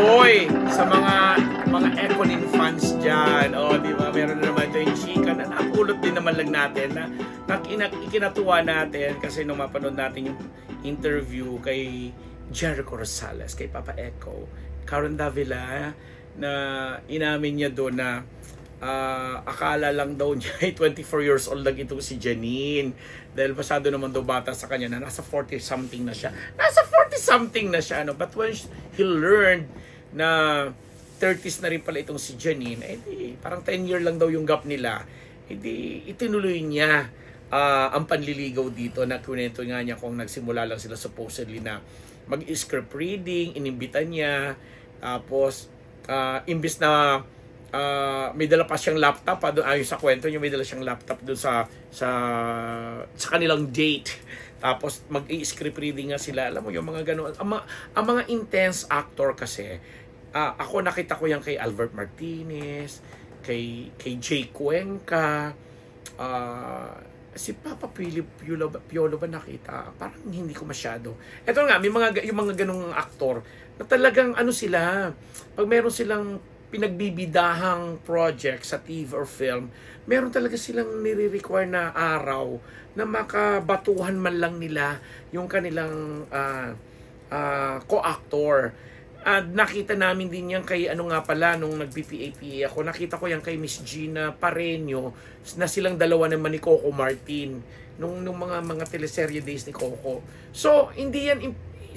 Hoy, sa mga Econin fans dyan, di ba, meron na naman ito yung chika na napulot din naman lang natin na ikinatuwa natin kasi nung mapanood natin yung interview kay Jericho Rosales, kay Papa Echo, Karen Davila, na inamin niya doon na akala lang daw niya ay 24 years old lang itong si Janine dahil masyado naman daw bata sa kanya na nasa 40 something na siya. Nasa 40 something na siya, no? But when he learned na 30s na rin pala itong si Janine, parang 10 year lang daw yung gap nila. Itinuloy niya ang panliligaw dito na kunento nga niya kung nagsimula lang sila supposedly na mag-script reading, inimbitan niya, tapos imbis na may dala pa siyang laptop, ayon sa kwento niya, may dala siyang laptop doon sa kanilang date. Tapos mag-i-script reading nga sila. Alam mo yung mga gano'n. Ang mga intense actor kasi, ako nakita ko yan kay Albert Martinez, kay Jay Cuenca, si Papa Piolo ba nakita? Parang hindi ko masyado. Ito nga, yung mga ganong aktor na talagang sila, pag meron silang pinagbibidahang project sa TV or film, meron talaga silang nire-require na araw na makabatuhan man lang nila yung kanilang co-actor. At nakita namin din yan kay nung nag-PPAPA ako, nakita ko yan kay Miss Gina Pareño na silang dalawa naman ni Coco Martin nung mga teleserye days ni Coco. So, hindi yan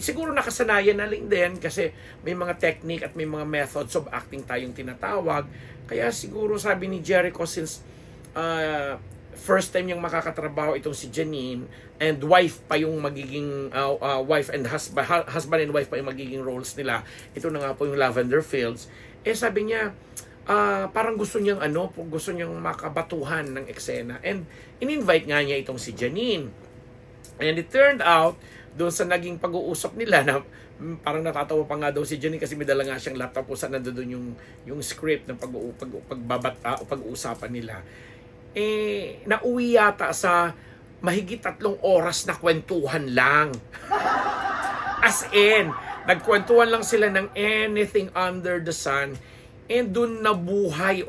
siguro nakasanayan na lang din kasi may mga technique at may mga methods of acting tayong tinatawag. Kaya siguro sabi ni Jericho, since first time yung makakatrabaho itong si Janine and wife pa yung magiging wife and husband and wife pa yung magiging roles nila, ito na nga po yung Lavender Fields, sabi niya parang gusto niyang makabatuhan ng eksena and in-invite nga niya itong si Janine. And it turned out doon sa naging pag-uusap nila na parang natatawa pa nga daw si Janine kasi may dala nga siyang laptop kung saan nandoon yung script ng pag-uusapan nila. Nauwi yata sa mahigit 3 oras na kwentuhan lang. As in, nagkwentuhan lang sila ng anything under the sun. And doon nabuhay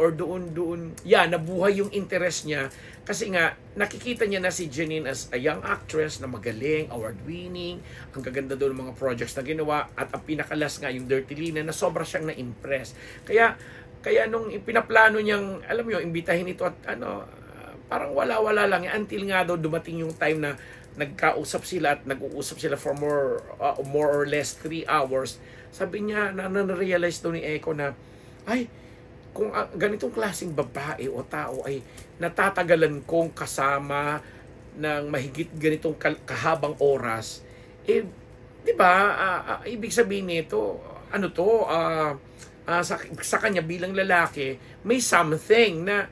nabuhay yung interest niya. Kasi nga, nakikita niya na si Janine as a young actress na magaling, award-winning, ang gaganda doon ng mga projects na ginawa, at ang pinakalas nga, yung Dirty Lina, na sobra siyang na-impress. Kaya nung pinaplano niyang, alam mo yung imbitahin ito at parang wala-wala lang, until nga daw dumating yung time na nagkausap sila at nag-uusap sila for more or less 3 hours. Sabi niya, na-realize daw ni Echo na, kung ganitong klaseng babae o tao ay natatagalan kong kasama ng mahigit ganitong kahabang oras, di ba, ibig sabihin nito, sa kanya bilang lalaki, may something na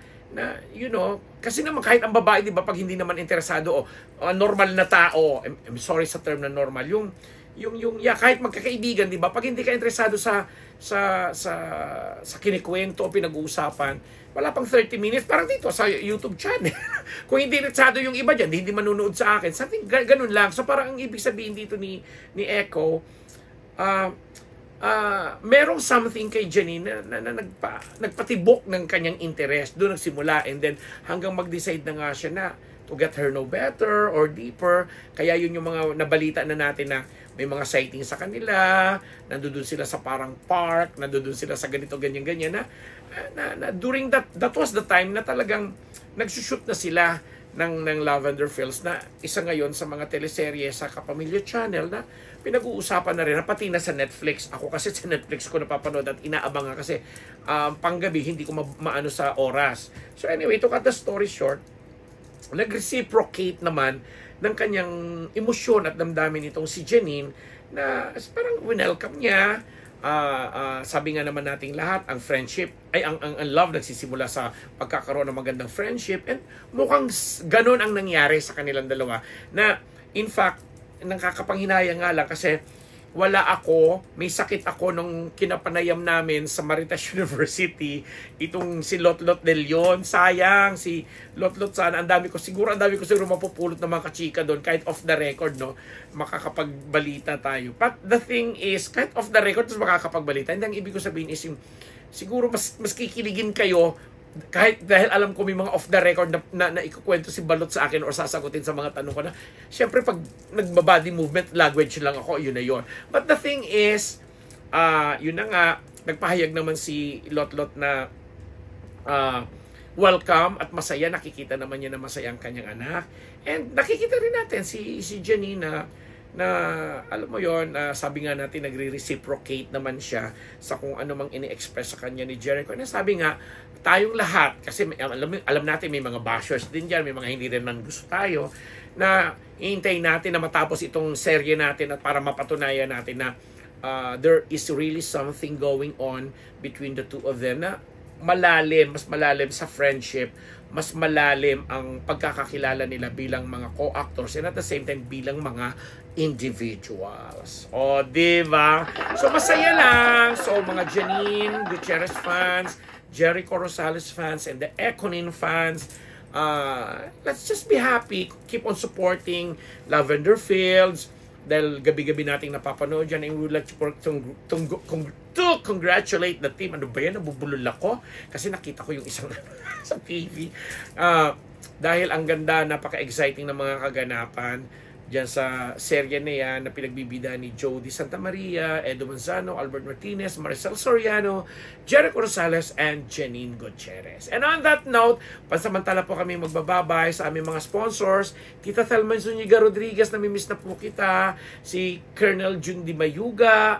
kasi naman kahit ang babae, di ba, pag hindi naman interesado normal na tao, I'm sorry sa term na normal, kahit magkakaibigan, di ba, pag hindi ka interesado sa kinikwento o pinag-uusapan, wala pang 30 minutes, parang dito sa YouTube channel. Kung hindi interesado yung iba dyan, hindi manunood sa akin, something ganun lang. So parang ang ibig sabihin dito ni Echo, merong something kay Janine na nagpatibok ng kanyang interest. Doon nagsimula, and then hanggang mag-decide na nga siya na to get her know better or deeper. Kaya yun yung mga nabalita na natin na may mga sightings sa kanila, nandoon sila sa parang park, nandoon sila sa ganito, ganyan-ganyan na during that was the time na talagang nagsushoot na sila ng Lavender Fields, na isa ngayon sa mga teleserye sa Kapamilya Channel na pinag-uusapan na rin, pati na sa Netflix. Ako kasi sa Netflix ko napapanood at inaabangan kasi panggabi hindi ko maano sa oras. So anyway, to cut the story short, nag-reciprocate naman ng kanyang emosyon at damdamin nitong si Janine na parang welcome niya. Sabi nga naman nating lahat, ang friendship ang love nagsisimula sa pagkakaroon ng magandang friendship, and mukhang ganun ang nangyari sa kanilang dalawa, na in fact nakakapanghinayang nga lang kasi wala ako, may sakit ako nung kinapanayam namin sa Maritas University, itong si Lotlot de Leon. Sayang, si Lotlot sana, ang dami ko siguro mapupulot ng mga kachika doon, kahit off the record, no, makakapagbalita tayo. But the thing is, kahit off the record, mas makakapagbalita. Hindi, ang ibig ko sabihin is, siguro mas kikiligin kayo, kahit dahil alam ko may mga off the record na ikukwento si Balot sa akin or sasagutin sa mga tanong ko na, syempre pag nagbabody movement, language lang ako, yun na yun. But the thing is, yun na nga, nagpahayag naman si Lotlot na welcome at masaya, nakikita naman niya na masaya ang kanyang anak. And nakikita rin natin si Janine na alam mo yon, sabi nga natin nagre-reciprocate naman siya sa kung ano mang ini-express sa kanya ni Jericho. Na sabi nga, tayong lahat, kasi alam natin may mga bashers din dyan, may mga hindi rin man gusto tayo, na hihintayin natin na matapos itong serye natin at para mapatunayan natin na there is really something going on between the two of them na malalim, mas malalim sa friendship, mas malalim ang pagkakakilala nila bilang mga co-actors and at the same time bilang mga individuals. O, diba? So, masaya lang. So, mga Janine Gutierrez fans, Jericho Rosales fans, and the Econin fans, let's just be happy. Keep on supporting Lavender Fields. Dahil gabi-gabi nating napapanood dyan, and we would like to congratulate the team. Ano ba yan? Nabubulol ako kasi nakita ko yung isang sa TV. Dahil ang ganda, napaka-exciting ng mga kaganapan dyan sa serye na yan na pinagbibida ni Jody Santa Maria, Edo Manzano, Albert Martinez, Maricel Soriano, Jericho Rosales, and Janine Gutierrez. And on that note, pansamantala po kami magbababay sa aming mga sponsors. Tita Thelma Zuniga Rodriguez, namimiss na po kita. Si Colonel Jundi Mayuga,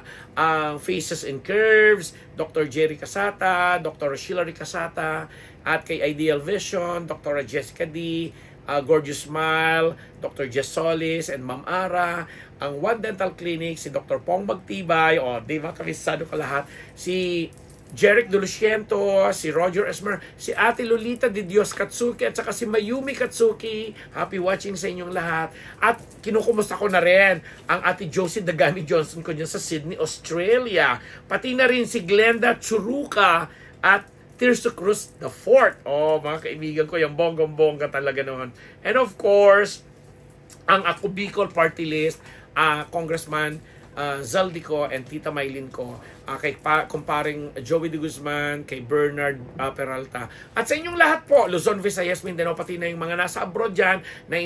Faces and Curves, Dr. Jerry Casata, Dr. Shilary Casata, at kay Ideal Vision, Dr. Jessica D., Gorgeous Smile, Dr. Jess Solis, and Ma'am Ara, ang One Dental Clinic, si Dr. Pong Magtibay, di ba kamisado ka lahat, si Jeric Duluciento, si Roger Esmer, si Ate Lolita de Dios Katsuki, at saka si Mayumi Katsuki. Happy watching sa inyong lahat. At kinukumusta ko na rin ang Ate Josie Dagami Johnson ko dyan sa Sydney, Australia. Pati na rin si Glenda Churuca at Tirso Cruz the Fourth. Mga kaibigan ko, yung bonggong-bongga talaga naman. And of course, ang Ako Bicol Party List, Congressman Zaldico and Tita Maylin ko, kay kumparing Joey de Guzman, kay Bernard Peralta, at sa inyong lahat po, Luzon, Visayas, Mindanao, pati na yung mga nasa abroad dyan na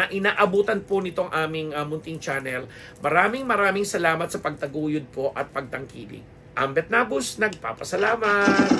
inaabutan po nitong aming munting channel. Maraming salamat sa pagtaguyod po at pagtangkilik. Ambet Nabus, nagpapasalamat.